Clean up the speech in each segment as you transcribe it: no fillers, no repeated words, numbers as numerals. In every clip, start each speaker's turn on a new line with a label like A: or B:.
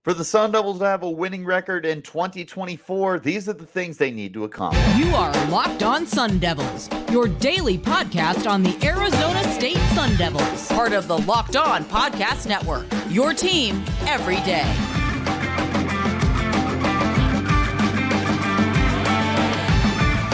A: For the Sun Devils to have a winning record in 2024, these are the things they need to accomplish.
B: You are Locked On Sun Devils, your daily podcast on the Arizona State Sun Devils. Part of the Locked On Podcast Network, your team every day.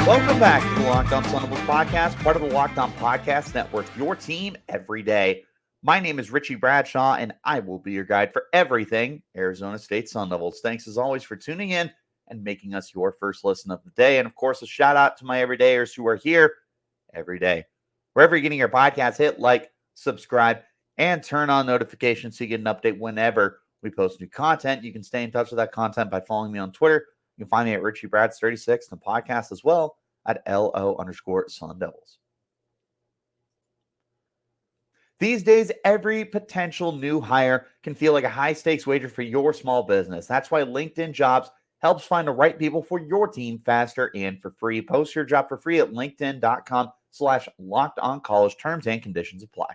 A: Welcome back to the Locked On Sun Devils podcast, part of the Locked On Podcast Network, your team every day. My name is Richie Bradshaw, and I will be your guide for everything Arizona State Sun Devils. Thanks, as always, for tuning in and making us your first listen of the day. And, of course, a shout-out to my everydayers who are here every day. Wherever you're getting your podcast, hit like, subscribe, and turn on notifications so you get an update whenever we post new content. You can stay in touch with that content by following me on Twitter. You can find me at RichieBrads36 and the podcast as well at LO_Sun Devils. These days, every potential new hire can feel like a high-stakes wager for your small business. That's why LinkedIn Jobs helps find the right people for your team faster and for free. Post your job for free at linkedin.com/lockedoncollege. Terms and conditions apply.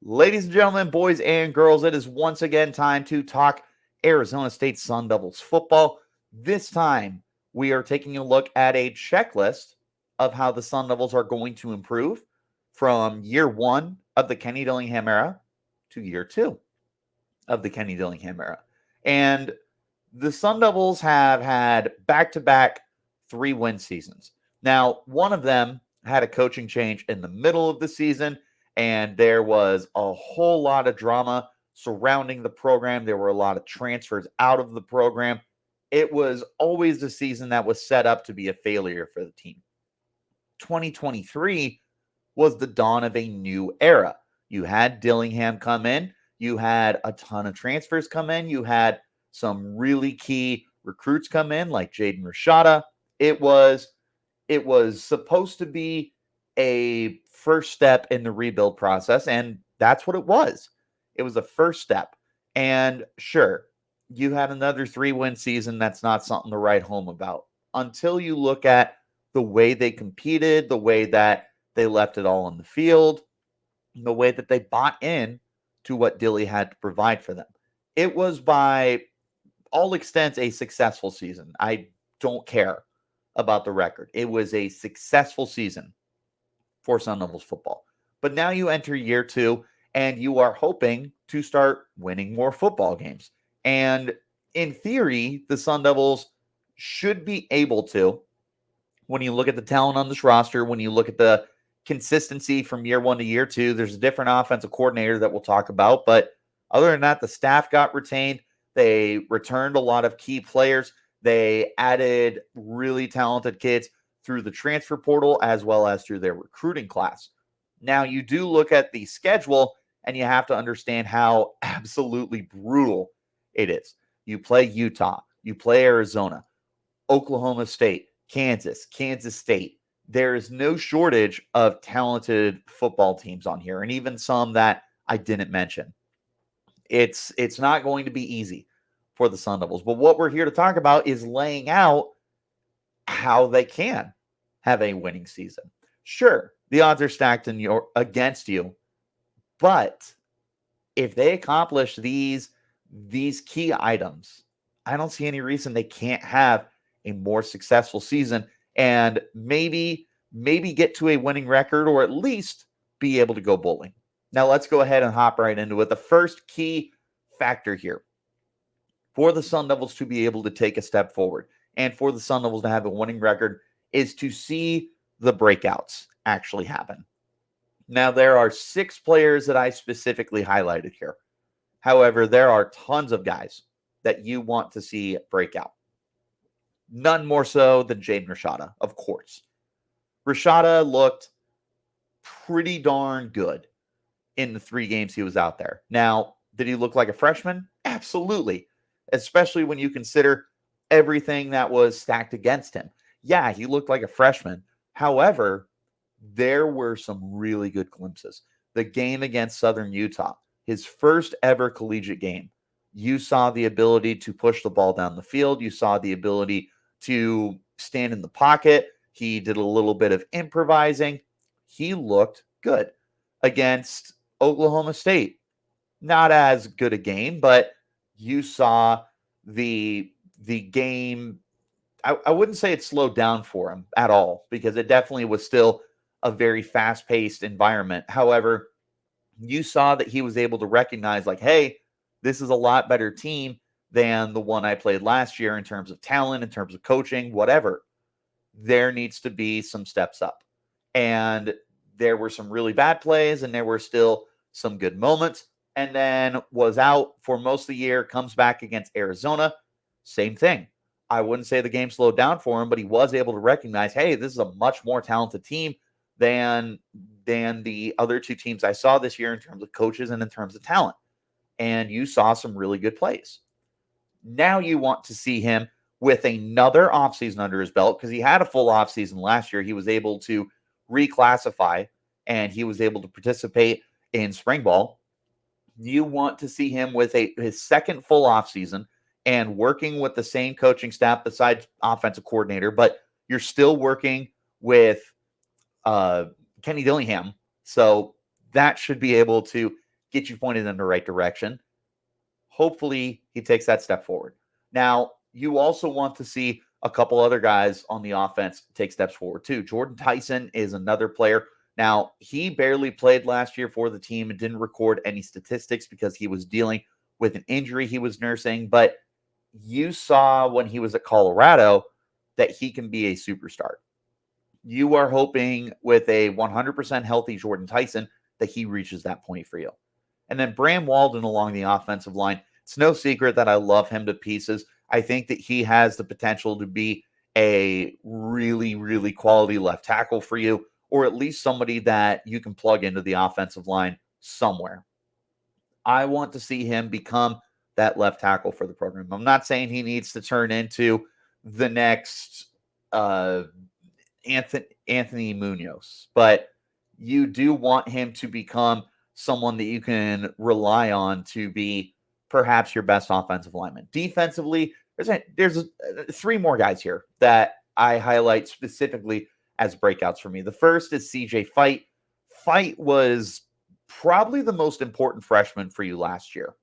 A: Ladies and gentlemen, boys and girls, it is once again time to talk Arizona State Sun Devils football. This time, we are taking a look at a checklist of how the Sun Devils are going to improve from year one of the Kenny Dillingham era to year two of the Kenny Dillingham era. And the Sun Devils have had back-to-back 3-win seasons. Now, one of them had a coaching change in the middle of the season, and there was a whole lot of drama surrounding the program. There were a lot of transfers out of the program. It was always a season that was set up to be a failure for the team. 2023 was the dawn of a new era. You had Dillingham come in. You had a ton of transfers come in. You had some really key recruits come in, like Jaden Rashada. It was supposed to be a first step in the rebuild process, and that's what it was. It was a first step. And sure, you had another 3-win season. That's not something to write home about until you look at the way they competed, the way that they left it all on the field, the way that they bought in to what Dilly had to provide for them. It was by all extents a successful season. I don't care about the record. It was a successful season for Sun Devils football. But now you enter year two, and you are hoping to start winning more football games. And in theory, the Sun Devils should be able to, when you look at the talent on this roster, when you look at the consistency from year one to year two, there's a different offensive coordinator that we'll talk about. But other than that, the staff got retained. They returned a lot of key players. They added really talented kids through the transfer portal as well as through their recruiting class. Now, you do look at the schedule, and you have to understand how absolutely brutal it is. You play Utah, you play Arizona, Oklahoma State, Kansas State. There is no shortage of talented football teams on here, and even some that I didn't mention. It's not going to be easy for the Sun Devils, but what we're here to talk about is laying out how they can have a winning season. Sure, the odds are stacked against you, but if they accomplish these key items, I don't see any reason they can't have a more successful season and maybe get to a winning record, or at least be able to go bowling. Now let's go ahead and hop right into it. The first key factor here for the Sun Devils to be able to take a step forward and for the Sun Devils to have a winning record is to see the breakouts actually happen. Now, there are 6 players that I specifically highlighted here. However, there are tons of guys that you want to see break out. None more so than Jaden Rashada, of course. Rashada looked pretty darn good in the 3 games he was out there. Now, did he look like a freshman? Absolutely. Especially when you consider everything that was stacked against him. Yeah, he looked like a freshman. However, there were some really good glimpses. The game against Southern Utah, his first ever collegiate game, you saw the ability to push the ball down the field. You saw the ability to stand in the pocket. He did a little bit of improvising. He looked good. Against Oklahoma State, not as good a game, but you saw the game. I wouldn't say it slowed down for him at all because it definitely was still a very fast-paced environment. However, you saw that he was able to recognize, like, hey, this is a lot better team than the one I played last year in terms of talent, in terms of coaching, whatever. There needs to be some steps up. And there were some really bad plays, and there were still some good moments. And then was out for most of the year, comes back against Arizona. Same thing. I wouldn't say the game slowed down for him, but he was able to recognize, hey, this is a much more talented team than the other two teams I saw this year in terms of coaches and in terms of talent. And you saw some really good plays. Now you want to see him with another offseason under his belt because he had a full offseason last year. He was able to reclassify and he was able to participate in spring ball. You want to see him with his second full offseason and working with the same coaching staff besides offensive coordinator, but you're still working with Kenny Dillingham. So that should be able to get you pointed in the right direction. Hopefully, he takes that step forward. Now, you also want to see a couple other guys on the offense take steps forward too. Jordan Tyson is another player. Now, he barely played last year for the team and didn't record any statistics because he was dealing with an injury he was nursing. But you saw when he was at Colorado that he can be a superstar. You are hoping with a 100% healthy Jordan Tyson that he reaches that point for you. And then Bram Walden along the offensive line. It's no secret that I love him to pieces. I think that he has the potential to be a really, really quality left tackle for you, or at least somebody that you can plug into the offensive line somewhere. I want to see him become that left tackle for the program. I'm not saying he needs to turn into the next Anthony Munoz, but you do want him to become someone that you can rely on to be perhaps your best offensive lineman. Defensively, there's three more guys here that I highlight specifically as breakouts for me. The first is CJ Fight. Fight was probably the most important freshman for you last year.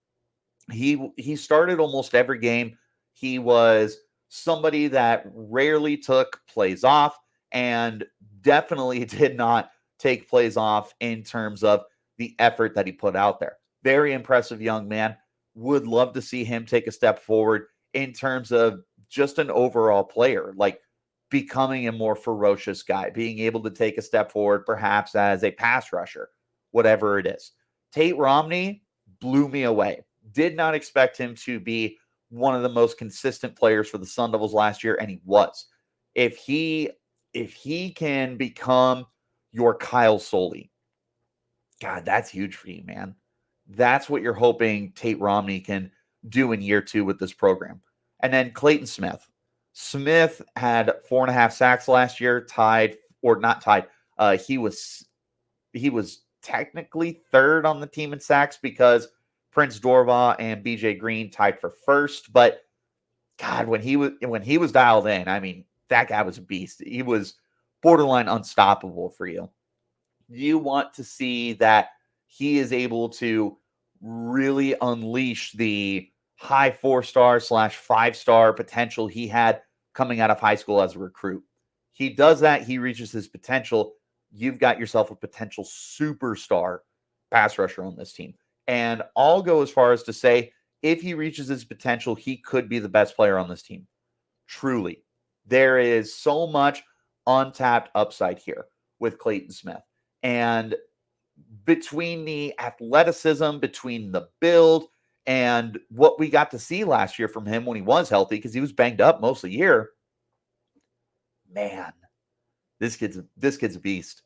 A: He started almost every game. He was somebody that rarely took plays off and definitely did not take plays off in terms of the effort that he put out there. Very impressive young man. Would love to see him take a step forward in terms of just an overall player, like becoming a more ferocious guy, being able to take a step forward, perhaps as a pass rusher, whatever it is. Tate Romney blew me away. Did not expect him to be one of the most consistent players for the Sun Devils last year, and he was. If he can become your Kyle Soley, God, that's huge for you, man. That's what you're hoping Tate Romney can do in year 2 with this program. And then Clayton Smith. Smith had 4.5 sacks last year, tied or not tied. He was technically third on the team in sacks because Prince Dorvaugh and BJ Green tied for first. But God, when he was dialed in, I mean, that guy was a beast. He was borderline unstoppable for you. You want to see that he is able to really unleash the high 4-star / 5-star potential he had coming out of high school as a recruit. He does that. He reaches his potential. You've got yourself a potential superstar pass rusher on this team. And I'll go as far as to say, if he reaches his potential, he could be the best player on this team. Truly. There is so much untapped upside here with Clayton Smith. And between the athleticism, between the build, and what we got to see last year from him when he was healthy, because he was banged up most of the year, man, this kid's a beast.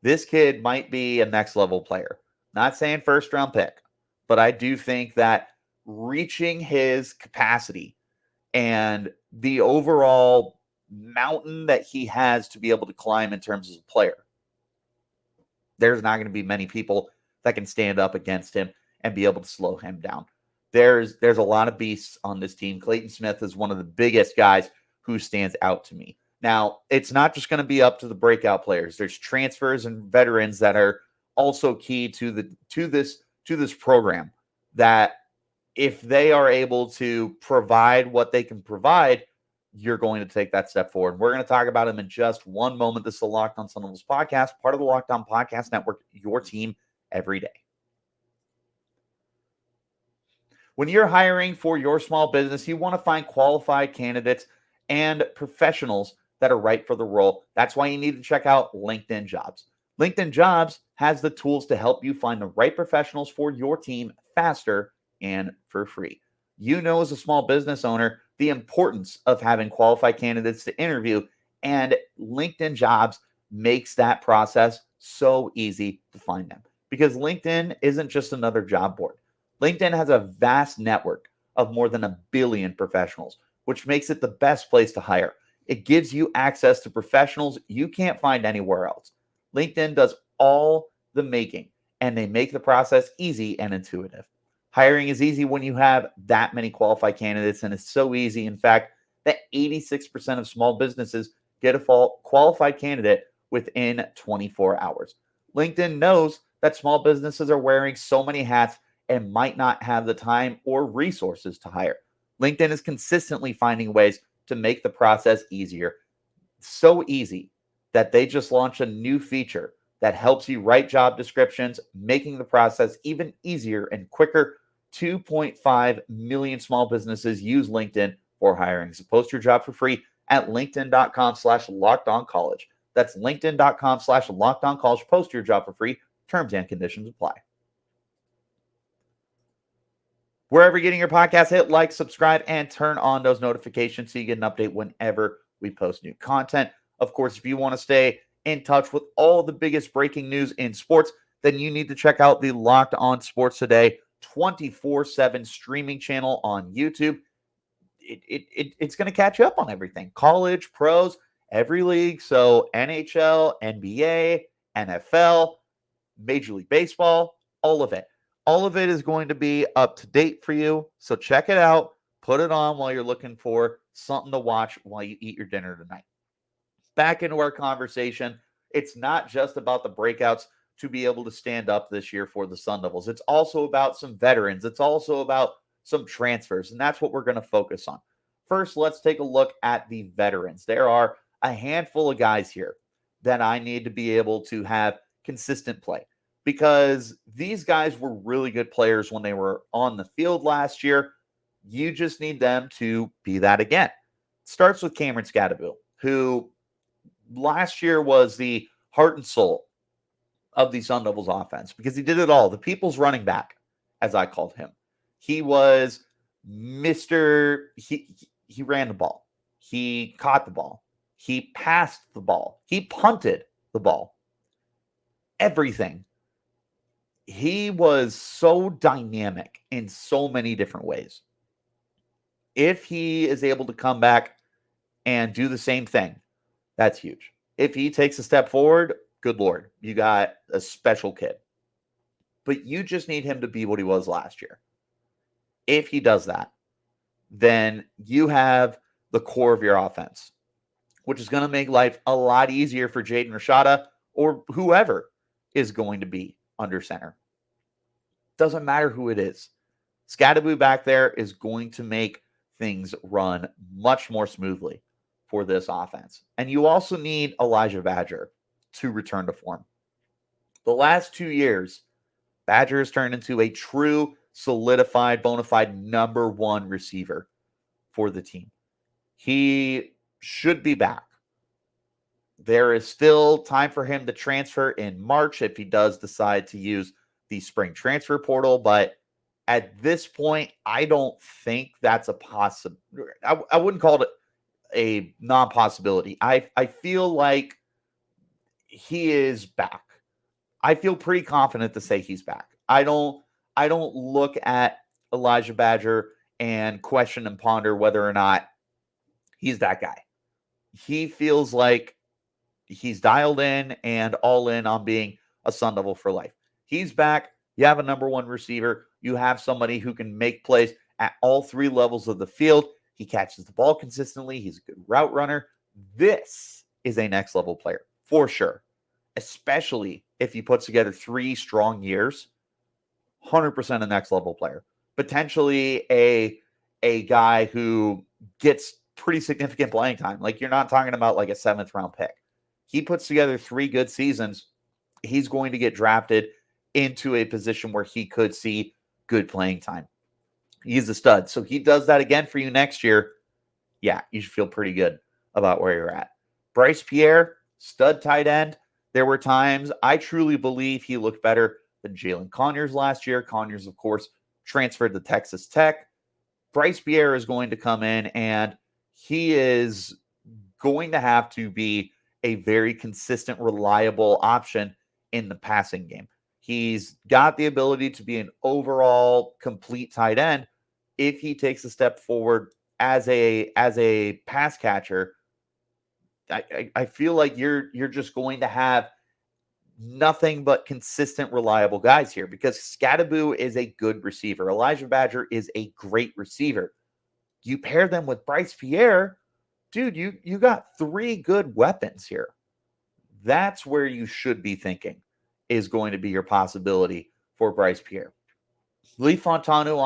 A: This kid might be a next level player. Not saying first round pick, but I do think that reaching his capacity and the overall mountain that he has to be able to climb in terms of a player, there's not going to be many people that can stand up against him and be able to slow him down. There's a lot of beasts on this team. Clayton Smith is one of the biggest guys who stands out to me. Now, it's not just going to be up to the breakout players. There's transfers and veterans that are also key to this program. that if they are able to provide what they can provide, you're going to take that step forward. We're going to talk about them in just one moment. This is the Locked On Sun Devils podcast, part of the Locked On Podcast Network, your team every day. When you're hiring for your small business, you want to find qualified candidates and professionals that are right for the role. That's why you need to check out LinkedIn Jobs. LinkedIn Jobs has the tools to help you find the right professionals for your team faster and for free. You know, as a small business owner, the importance of having qualified candidates to interview, and LinkedIn Jobs makes that process so easy to find them, because LinkedIn isn't just another job board. LinkedIn has a vast network of more than 1 billion professionals, which makes it the best place to hire. It gives you access to professionals you can't find anywhere else. LinkedIn does all the making, and they make the process easy and intuitive. Hiring is easy when you have that many qualified candidates, and it's so easy, in fact, that 86% of small businesses get a qualified candidate within 24 hours. LinkedIn knows that small businesses are wearing so many hats and might not have the time or resources to hire. LinkedIn is consistently finding ways to make the process easier. So easy that they just launched a new feature that helps you write job descriptions, making the process even easier and quicker. 2.5 million small businesses use LinkedIn for hiring. So post your job for free at linkedin.com/lockedoncollege. That's linkedin.com/lockedoncollege. Post your job for free. Terms and conditions apply. Wherever you're getting your podcast, hit like, subscribe, and turn on those notifications so you get an update whenever we post new content. Of course, if you want to stay in touch with all the biggest breaking news in sports, then you need to check out the Locked On Sports Today 24/7 streaming channel on YouTube. It's going to catch you up on everything. College, pros, every league. So NHL, NBA, NFL, Major League Baseball, all of it. All of it is going to be up to date for you. So check it out. Put it on while you're looking for something to watch while you eat your dinner tonight. Back into our conversation. It's not just about the breakouts to be able to stand up this year for the Sun Devils. It's also about some veterans. It's also about some transfers, and that's what we're going to focus on. First, let's take a look at the veterans. There are a handful of guys here that I need to be able to have consistent play, because these guys were really good players when they were on the field last year. You just need them to be that again. It starts with Cameron Skattebo, who last year was the heart and soul of the Sun Devils offense, because he did it all. The people's running back, as I called him. He was Mr. He ran the ball. He caught the ball. He passed the ball. He punted the ball. Everything. He was so dynamic in so many different ways. If he is able to come back and do the same thing, that's huge. If he takes a step forward, good Lord, you got a special kid. But you just need him to be what he was last year. If he does that, then you have the core of your offense, which is going to make life a lot easier for Jaden, Rashada, or whoever is going to be under center. Doesn't matter who it is. Skattebo back there is going to make things run much more smoothly for this offense. And you also need Elijhah Badger to return to form. The last 2 years, Badger has turned into a true, solidified, bona fide number one receiver for the team. He should be back. There is still time for him to transfer in March if he does decide to use the spring transfer portal, but at this point, I don't think that's a possibility. I wouldn't call it a non-possibility. I feel like he is back. I feel pretty confident to say he's back. I don't look at Elijhah Badger and question and ponder whether or not he's that guy. He feels like he's dialed in and all in on being a Sun Devil for life. He's back. You have a number one receiver. You have somebody who can make plays at all three levels of the field. He catches the ball consistently. He's a good route runner. This is a next level player for sure, especially if he puts together 3 strong years 100% a next level player. Potentially a guy who gets pretty significant playing time. Like, you're not talking about like a 7th round pick. He puts together 3 good seasons. He's going to get drafted into a position where he could see good playing time. He's a stud. So he does that again for you next year. Yeah, you should feel pretty good about where you're at. Bryce Pierre, stud tight end. There were times I truly believe he looked better than Jalen Conyers last year. Conyers, of course, transferred to Texas Tech. Bryce Pierre is going to come in, and he is going to have to be a very consistent, reliable option in the passing game. He's got the ability to be an overall complete tight end if he takes a step forward as a pass catcher. I feel like you're just going to have nothing but consistent, reliable guys here, because Skattebo is a good receiver. Elijhah Badger is a great receiver. You pair them with Bryce Pierre, dude, you got 3 good weapons here. That's where you should be thinking is going to be your possibility for Bryce Pierre. Lee Fontanu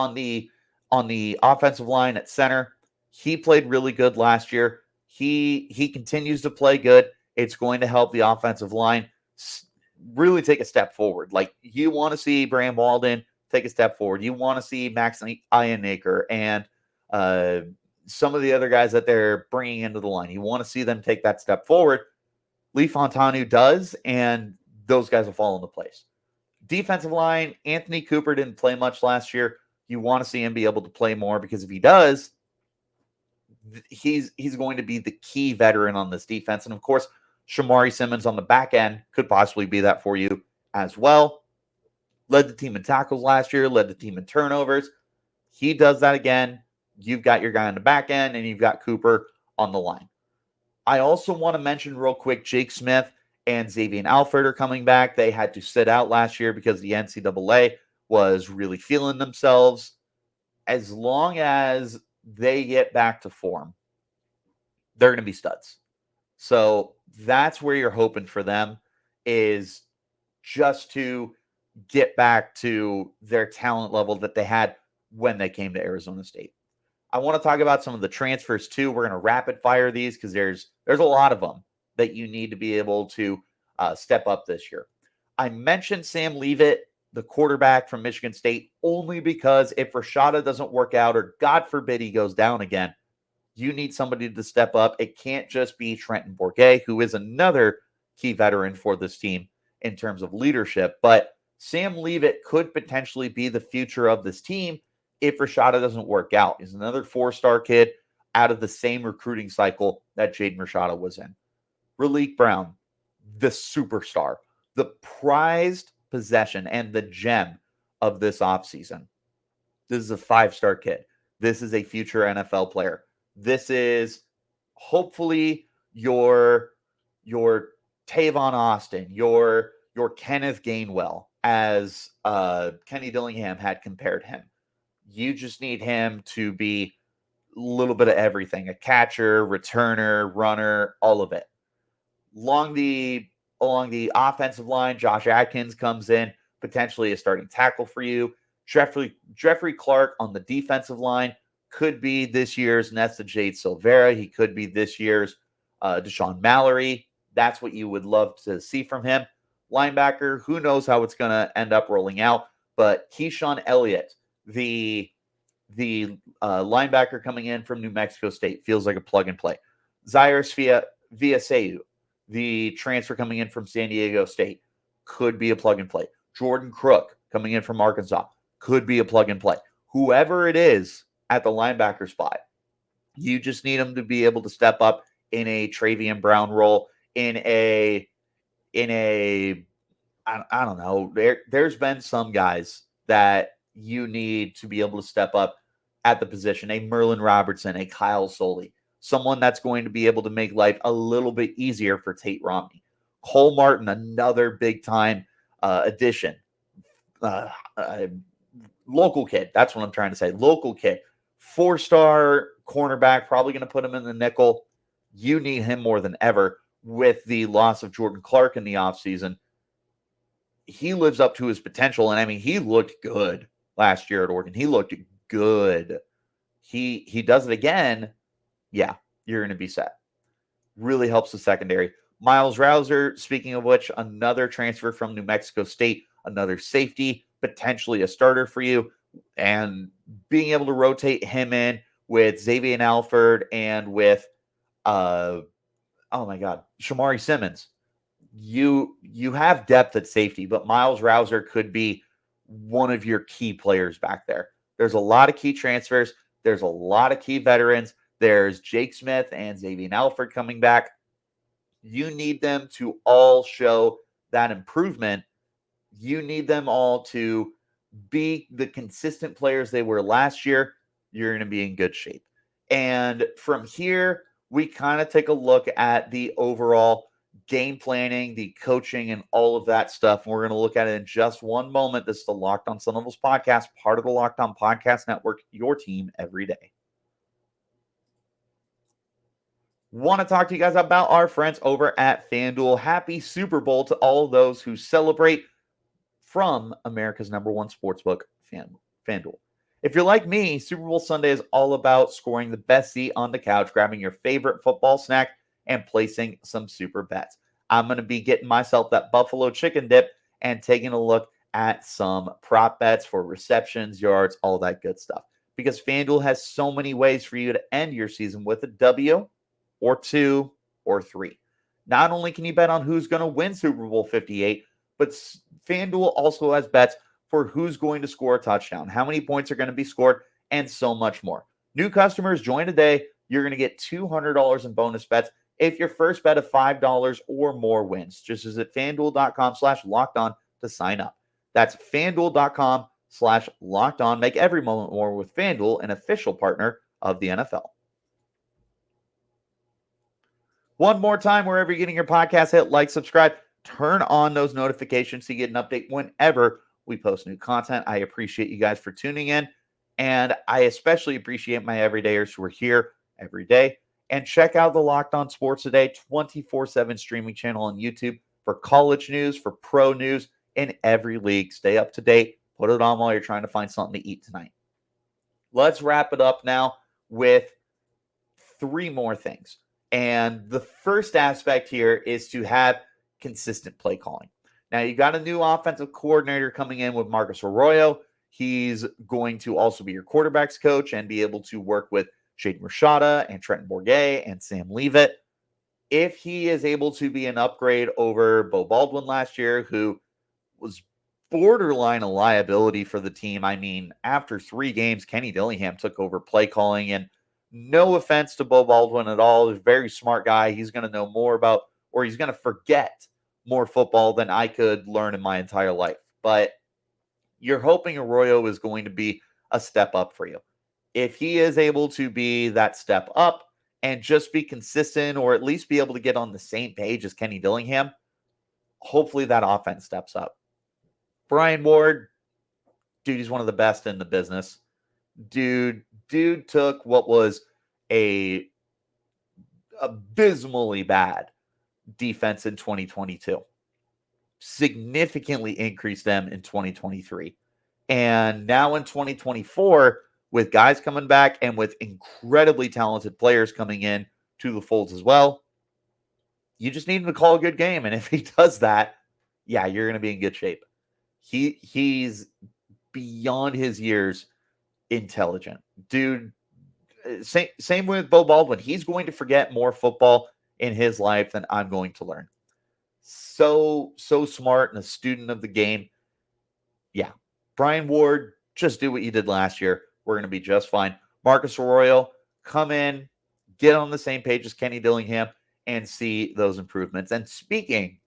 A: on the offensive line at center. He played really good last year. He continues to play good. It's going to help the offensive line really take a step forward. Like, you want to see Bram Walden take a step forward. You want to see Max Ironacre and some of the other guys that they're bringing into the line. You want to see them take that step forward. Lee Fontanu does, and those guys will fall into place. Defensive line, Anthony Cooper didn't play much last year. You want to see him be able to play more, because if he does, he's going to be the key veteran on this defense. And of course, Shamari Simmons on the back end could possibly be that for you as well. Led the team in tackles last year, led the team in turnovers. He does that again. You've got your guy on the back end, and you've got Cooper on the line. I also want to mention real quick, Jake Smith and Xavion Alford are coming back. They had to sit out last year because the NCAA was really feeling themselves. As long as they get back to form, they're going to be studs. So that's where you're hoping for them, is just to get back to their talent level that they had when they came to Arizona State. I want to talk about some of the transfers too. We're going to rapid fire these because there's a lot of them that you need to be able to step up this year. I mentioned Sam Leavitt, the quarterback from Michigan State, only because if Rashada doesn't work out, or God forbid he goes down again, you need somebody to step up. It can't just be Trenton Bourguet, who is another key veteran for this team in terms of leadership. But Sam Leavitt could potentially be the future of this team if Rashada doesn't work out. He's another 4-star kid out of the same recruiting cycle that Jaden Rashada was in. Raleek Brown, the superstar, the prized possession and the gem of this offseason. This is a 5-star kid. This is a future NFL player. This is hopefully your Tavon Austin, your Kenneth Gainwell, as Kenny Dillingham had compared him. You just need him to be a little bit of everything: a catcher, returner, runner, all of it. Along the offensive line, Josh Atkins comes in, potentially a starting tackle for you. Jeffrey Clark on the defensive line could be this year's Nesta Jade Silvera. He could be this year's Deshaun Mallory. That's what you would love to see from him. Linebacker, who knows how it's going to end up rolling out, but Keyshawn Elliott, the linebacker coming in from New Mexico State, feels like a plug and play. Zaire Viaseu, the transfer coming in from San Diego State, could be a plug and play. Jordan Crook coming in from Arkansas could be a plug and play. Whoever it is at the linebacker spot, you just need them to be able to step up in a Travion Brown role, in a I don't know. There's been some guys that you need to be able to step up at the position. A Merlin Robertson, a Kyle Soley, someone that's going to be able to make life a little bit easier for Tate Romney. Cole Martin, another big-time addition. Local kid. That's what I'm trying to say. Local kid. 4-star cornerback, probably going to put him in the nickel. You need him more than ever with the loss of Jordan Clark in the offseason. he lives up to his potential. And I mean, he looked good last year at Oregon. He looked good. He does it again. Yeah, you're going to be set. Really helps the secondary. Miles Rouser, speaking of which, another transfer from New Mexico State, another safety, potentially a starter for you. And being able to rotate him in with Xavion Alford and with Shamari Simmons. You have depth at safety, but Miles Rouser could be one of your key players back there. There's a lot of key transfers. There's a lot of key veterans. There's Jake Smith and Xavion Alford coming back. You need them to all show that improvement. You need them all to be the consistent players they were last year. You're going to be in good shape. And from here, we kind of take a look at the overall game planning, the coaching, and all of that stuff. And we're going to look at it in just one moment. This is the Locked On Sun Devils podcast, part of the Locked On Podcast Network, your team every day. Want to talk to you guys about our friends over at FanDuel. Happy Super Bowl to all of those who celebrate from America's #1 sportsbook, FanDuel. If you're like me, Super Bowl Sunday is all about scoring the best seat on the couch, grabbing your favorite football snack, and placing some super bets. I'm going to be getting myself that buffalo chicken dip and taking a look at some prop bets for receptions, yards, all that good stuff. Because FanDuel has so many ways for you to end your season with a W or 2 or 3. Not only can you bet on who's going to win Super Bowl 58, but FanDuel also has bets for who's going to score a touchdown, how many points are going to be scored, and so much more. New customers, join today. You're going to get $200 in bonus bets if your first bet of $5 or more wins. Just visit FanDuel.com/lockedon to sign up. That's FanDuel.com/lockedon. Make every moment more with FanDuel, an official partner of the NFL. One more time, wherever you're getting your podcast, hit like, subscribe, turn on those notifications so you get an update whenever we post new content. I appreciate you guys for tuning in, and I especially appreciate my everydayers who are here every day. And check out the Locked On Sports Today 24/7 streaming channel on YouTube for college news, for pro news in every league. Stay up to date. Put it on while you're trying to find something to eat tonight. Let's wrap it up now with 3 more things. And the first aspect here is to have consistent play calling. Now, you got a new offensive coordinator coming in with Marcus Arroyo. He's going to also be your quarterback's coach and be able to work with Jaden Rashada and Trenton Bourguet and Sam Leavitt. If he is able to be an upgrade over Beau Baldwin last year, who was borderline a liability for the team. I mean, after 3 games, Kenny Dillingham took over play calling, and no offense to Beau Baldwin at all. He's a very smart guy. He's going to know more about, or he's going to forget more football than I could learn in my entire life. But you're hoping Arroyo is going to be a step up for you. If he is able to be that step up and just be consistent, or at least be able to get on the same page as Kenny Dillingham, hopefully that offense steps up. Brian Ward, dude, he's one of the best in the business. Dude took what was a abysmally bad defense in 2022, significantly increased them in 2023. And now in 2024, with guys coming back and with incredibly talented players coming in to the folds as well, you just need him to call a good game. And if he does that, yeah, you're going to be in good shape. He's beyond his years intelligent. Dude, same with Beau Baldwin. He's going to forget more football in his life than I'm going to learn. So smart and a student of the game. Yeah. Brian Ward, just do what you did last year. We're going to be just fine. Marcus Arroyo, come in, get on the same page as Kenny Dillingham, and see those improvements. And speaking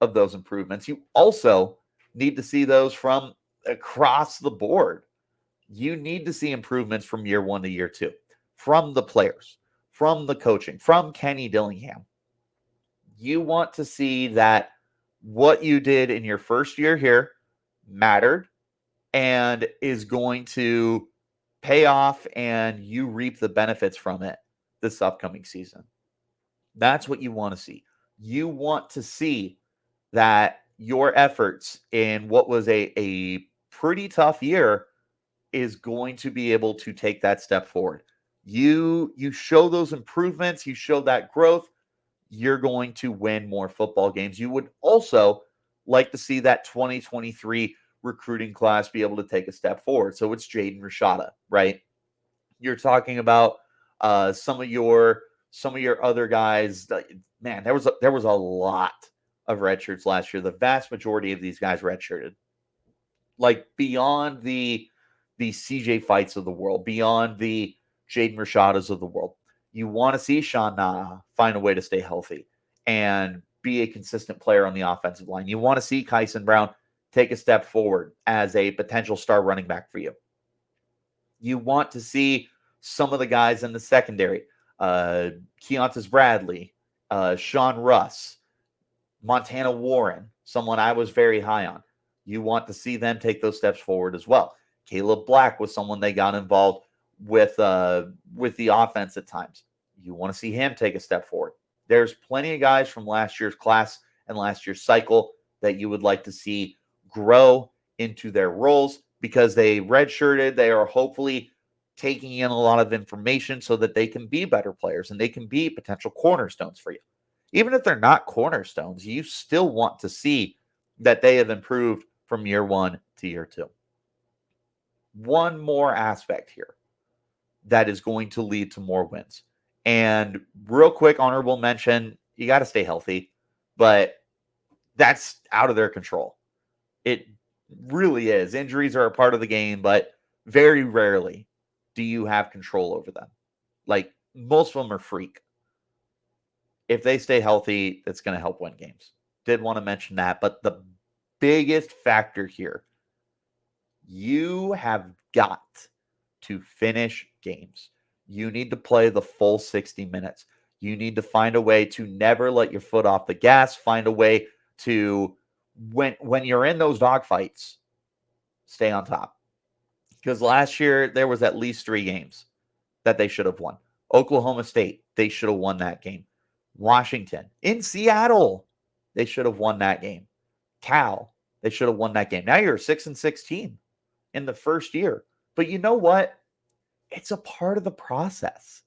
A: of those improvements, you also need to see those from across the board. You need to see improvements from year 1 to year 2, from the players, from the coaching, from Kenny Dillingham. You want to see that what you did in your first year here mattered and is going to pay off, and you reap the benefits from it this upcoming season. That's what you want to see. You want to see that your efforts in what was a pretty tough year is going to be able to take that step forward. You show those improvements, you show that growth, you're going to win more football games. You would also like to see that 2023 recruiting class be able to take a step forward. So it's Jaden Rashada, right? You're talking about some of your other guys. Man, there was a lot of redshirts last year. The vast majority of these guys redshirted, like beyond the CJ Fights of the world, beyond the Jaden Rashadas of the world. You want to see Sean Nah find a way to stay healthy and be a consistent player on the offensive line. You want to see Kyson Brown take a step forward as a potential star running back for you. You want to see some of the guys in the secondary, Keontae Bradley, Sean Russ, Montana Warren, someone I was very high on. You want to see them take those steps forward as well. Caleb Black was someone they got involved with the offense at times. You want to see him take a step forward. There's plenty of guys from last year's class and last year's cycle that you would like to see grow into their roles because they redshirted. They are hopefully taking in a lot of information so that they can be better players and they can be potential cornerstones for you. Even if they're not cornerstones, you still want to see that they have improved from year one to year two. One more aspect here that is going to lead to more wins. And real quick, honorable mention, you got to stay healthy, but that's out of their control. It really is. Injuries are a part of the game, but very rarely do you have control over them. Like most of them are freak. If they stay healthy, it's going to help win games. Did want to mention that, but the biggest factor here, you have got to finish games. You need to play the full 60 minutes. You need to find a way to never let your foot off the gas, find a way to, when you're in those dogfights, stay on top. Because last year, there was at least 3 games that they should have won. Oklahoma State, they should have won that game. Washington, in Seattle, they should have won that game. Cal, they should have won that game. Now you're a 6-16 in the first year. But you know what? It's a part of the process.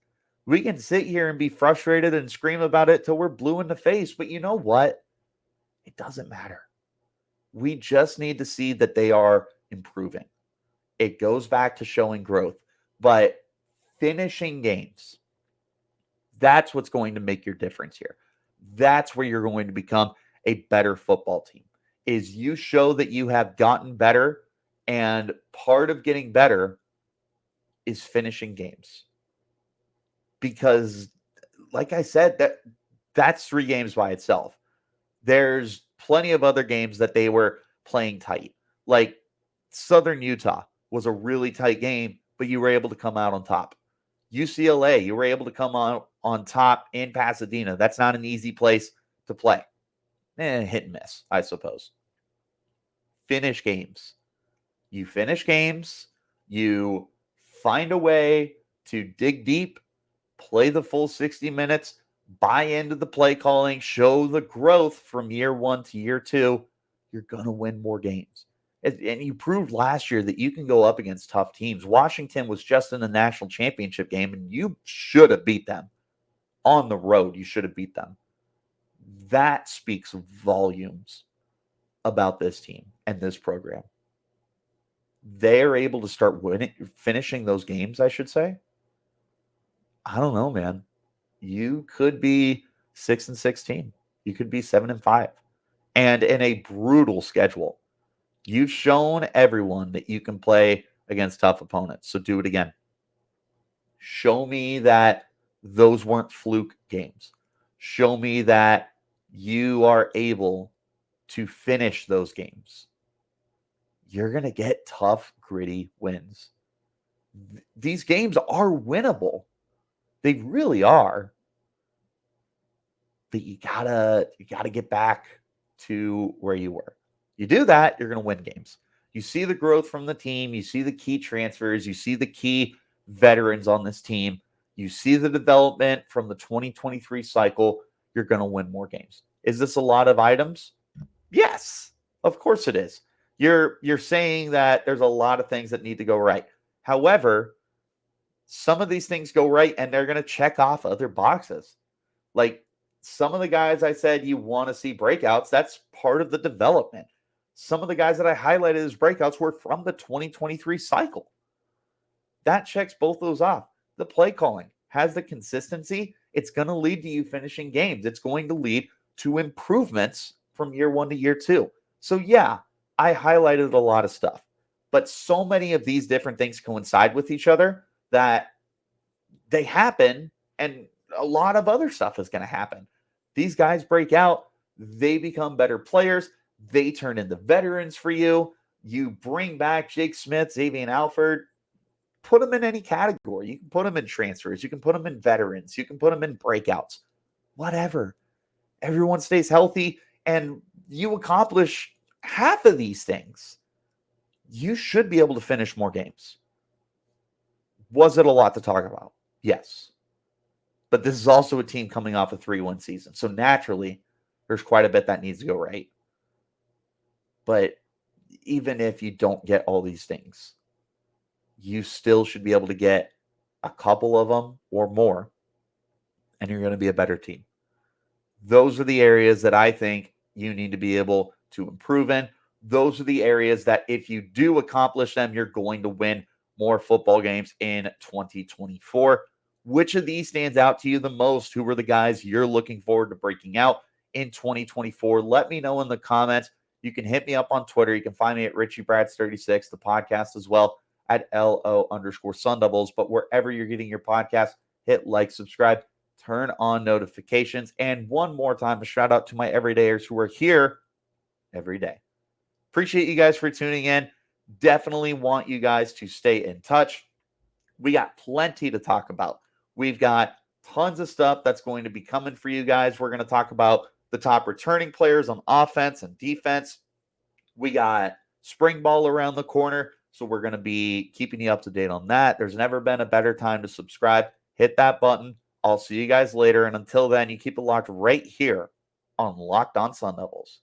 A: We can sit here and be frustrated and scream about it till we're blue in the face. But you know what? It doesn't matter. We just need to see that they are improving. It goes back to showing growth. But finishing games, that's what's going to make your difference here. That's where you're going to become a better football team, is you show that you have gotten better, and part of getting better is finishing games. Because, like I said, that's 3 games by itself. There's plenty of other games that they were playing tight. Like Southern Utah was a really tight game, but you were able to come out on top. UCLA, you were able to come on top in Pasadena. That's not an easy place to play. Hit and miss, I suppose. Finish games. You finish games. You find a way to dig deep, play the full 60 minutes, buy into the play calling, show the growth from year 1 to year 2. You're going to win more games. And you proved last year that you can go up against tough teams. Washington was just in the national championship game, and you should have beat them. On the road, you should have beat them. That speaks volumes about this team and this program. They're able to start finishing those games, I should say. I don't know, man. You could be 6-16. You could be 7-5. And in a brutal schedule. You've shown everyone that you can play against tough opponents. So do it again. Show me that those weren't fluke games. Show me that you are able to finish those games. You're going to get tough, gritty wins. These games are winnable. They really are. But you gotta get back to where you were. You do that, you're going to win games. You see the growth from the team. You see the key transfers. You see the key veterans on this team. You see the development from the 2023 cycle. You're going to win more games. Is this a lot of items? Yes, of course it is. You're saying that there's a lot of things that need to go right. However, some of these things go right and they're going to check off other boxes. Like some of the guys I said you want to see breakouts, that's part of the development. Some of the guys that I highlighted as breakouts were from the 2023 cycle. That checks both those off. The play calling has the consistency. It's going to lead to you finishing games. It's going to lead to improvements from year one to year two. So, yeah, I highlighted a lot of stuff, but so many of these different things coincide with each other that they happen, and a lot of other stuff is going to happen. These guys break out, they become better players, they turn into veterans for you. You bring back Jake Smith, Xavion, Alford, put them in any category. You can put them in transfers, you can put them in veterans, you can put them in breakouts, whatever. Everyone stays healthy and you accomplish half of these things. You should be able to finish more games. Was it a lot to talk about? Yes. But this is also a team coming off a 3-1 season. So naturally, there's quite a bit that needs to go right. But even if you don't get all these things, you still should be able to get a couple of them or more, and you're going to be a better team. Those are the areas that I think you need to be able to improve in. Those are the areas that if you do accomplish them, you're going to win more football games in 2024. Which of these stands out to you the most? Who are the guys you're looking forward to breaking out in 2024? Let me know in the comments. You can hit me up on Twitter. You can find me at Richie Bradshaw36, the podcast as well at LO_Sun Devils. But wherever you're getting your podcast, hit like, subscribe, turn on notifications. And one more time, a shout out to my everydayers who are here every day. Appreciate you guys for tuning in. Definitely want you guys to stay in touch. We got plenty to talk about. We've got tons of stuff that's going to be coming for you guys. We're going to talk about the top returning players on offense and defense. We got spring ball around the corner, so we're going to be keeping you up to date on that. There's never been a better time to subscribe. Hit that button. I'll see you guys later. And until then, you keep it locked right here on Locked On Sun Devils.